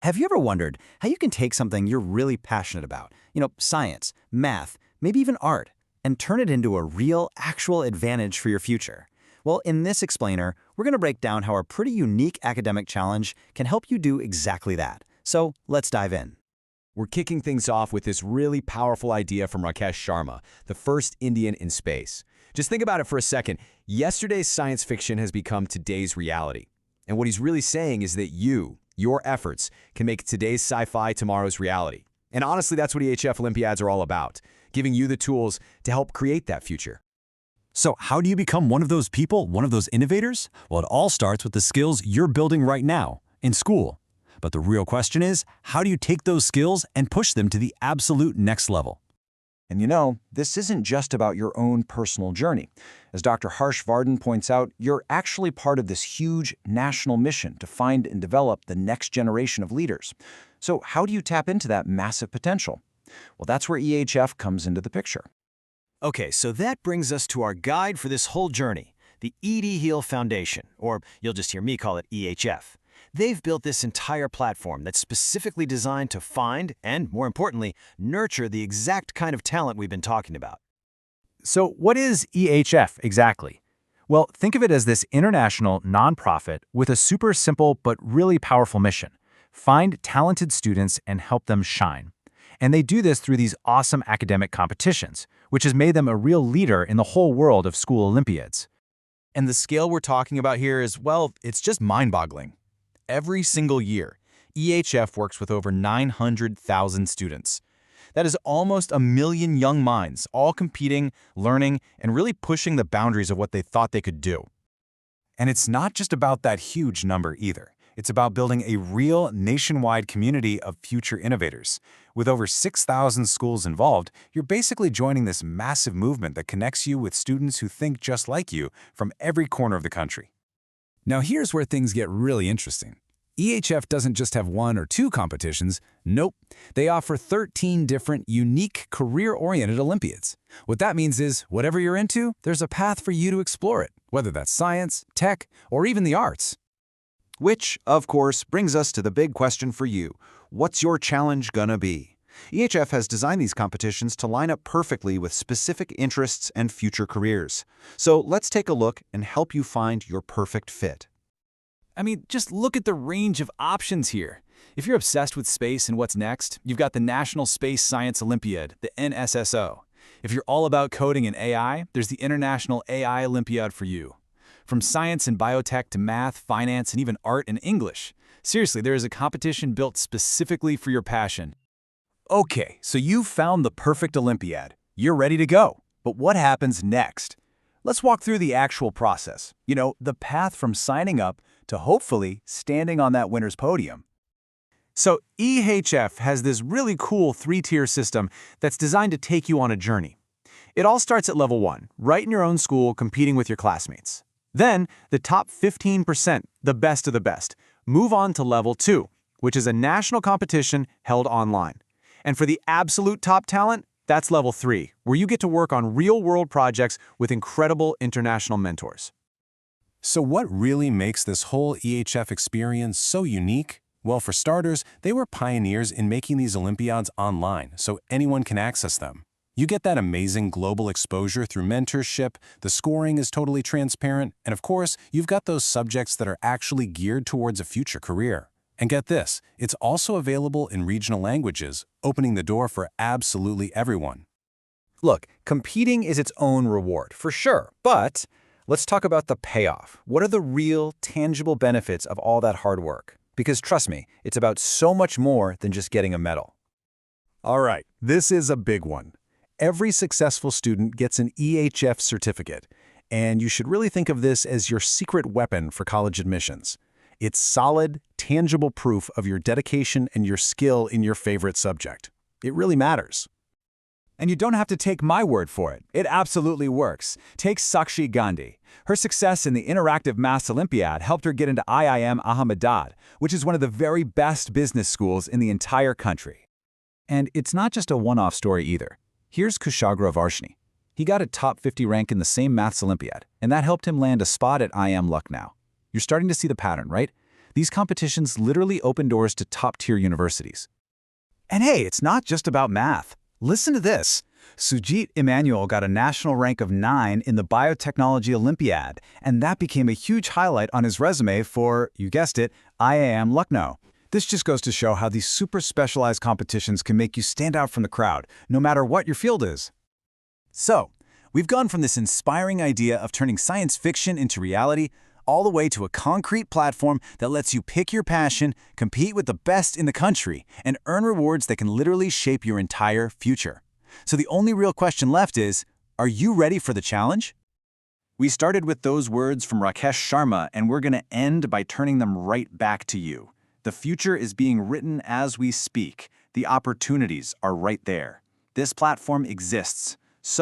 Have you ever wondered how you can take something you're really passionate about, science, math, maybe even art, and turn it into a real, actual advantage for your future? Well, in this explainer, we're going to break down how a pretty unique academic challenge can help you do exactly that. So let's dive in. We're kicking things off with this really powerful idea from Rakesh Sharma, the first Indian in space. Just think about it for a second. Yesterday's science fiction has become today's reality. And what he's really saying is that your efforts, can make today's sci-fi tomorrow's reality. And honestly, that's what EHF Olympiads are all about, giving you the tools to help create that future. So how do you become one of those people, one of those innovators? Well, it all starts with the skills you're building right now, in school. But the real question is, how do you take those skills and push them to the absolute next level? And this isn't just about your own personal journey. As Dr. Harsh Vardhan points out, you're actually part of this huge national mission to find and develop the next generation of leaders. So how do you tap into that massive potential? Well, that's where EHF comes into the picture. Okay, so that brings us to our guide for this whole journey, the Edu-Heal Foundation, or you'll just hear me call it EHF. They've built this entire platform that's specifically designed to find and, more importantly, nurture the exact kind of talent we've been talking about. So what is EHF exactly? Well, think of it as this international nonprofit with a super simple but really powerful mission: find talented students and help them shine. And they do this through these awesome academic competitions, which has made them a real leader in the whole world of school Olympiads. And the scale we're talking about here is, well, it's just mind-boggling. Every single year, EHF works with over 900,000 students. That is almost 1 million young minds, all competing, learning, and really pushing the boundaries of what they thought they could do. And it's not just about that huge number either. It's about building a real nationwide community of future innovators. With over 6,000 schools involved, you're basically joining this massive movement that connects you with students who think just like you from every corner of the country. Now here's where things get really interesting. EHF doesn't just have 1 or 2 competitions. Nope. They offer 13 different, unique, career-oriented Olympiads. What that means is, whatever you're into, there's a path for you to explore it, whether that's science, tech, or even the arts. Which, of course, brings us to the big question for you. What's your challenge gonna be? EHF has designed these competitions to line up perfectly with specific interests and future careers. So let's take a look and help you find your perfect fit. I mean, just look at the range of options here. If you're obsessed with space and what's next, you've got the National Space Science Olympiad, the NSSO. If you're all about coding and AI, there's the International AI Olympiad for you. From science and biotech to math, finance, and even art and English. Seriously, there is a competition built specifically for your passion. Okay, so you've found the perfect Olympiad. You're ready to go. But what happens next? Let's walk through the actual process. The path from signing up to hopefully standing on that winner's podium. So EHF has this really cool 3-tier system that's designed to take you on a journey. It all starts at level 1, right in your own school, competing with your classmates. Then, the top 15%, the best of the best, move on to level 2, which is a national competition held online. And for the absolute top talent, that's level 3, where you get to work on real-world projects with incredible international mentors. So what really makes this whole EHF experience so unique? Well, for starters, they were pioneers in making these Olympiads online, so anyone can access them. You get that amazing global exposure through mentorship, the scoring is totally transparent, and of course, you've got those subjects that are actually geared towards a future career. And get this, it's also available in regional languages, opening the door for absolutely everyone. Look, competing is its own reward, for sure, but let's talk about the payoff. What are the real, tangible benefits of all that hard work? Because trust me, it's about so much more than just getting a medal. All right, this is a big one. Every successful student gets an EHF certificate, and you should really think of this as your secret weapon for college admissions. It's solid, tangible proof of your dedication and your skill in your favorite subject. It really matters. And you don't have to take my word for it. It absolutely works. Take Sakshi Gandhi. Her success in the Interactive Maths Olympiad helped her get into IIM Ahmedabad, which is one of the very best business schools in the entire country. And it's not just a one-off story either. Here's Kushagra Varshney. He got a top 50 rank in the same Maths Olympiad, and that helped him land a spot at IIM Lucknow. You're starting to see the pattern, right? These competitions literally open doors to top-tier universities. And hey, it's not just about math. Listen to this. Sujit Emmanuel got a national rank of 9 in the Biotechnology Olympiad, and that became a huge highlight on his resume for, you guessed it, IIM Lucknow. This just goes to show how these super specialized competitions can make you stand out from the crowd, no matter what your field is. So, we've gone from this inspiring idea of turning science fiction into reality all the way to a concrete platform that lets you pick your passion, compete with the best in the country, and earn rewards that can literally shape your entire future. So the only real question left is, are you ready for the challenge? We started with those words from Rakesh Sharma, and we're going to end by turning them right back to you. The future is being written as we speak. The opportunities are right there. This platform exists.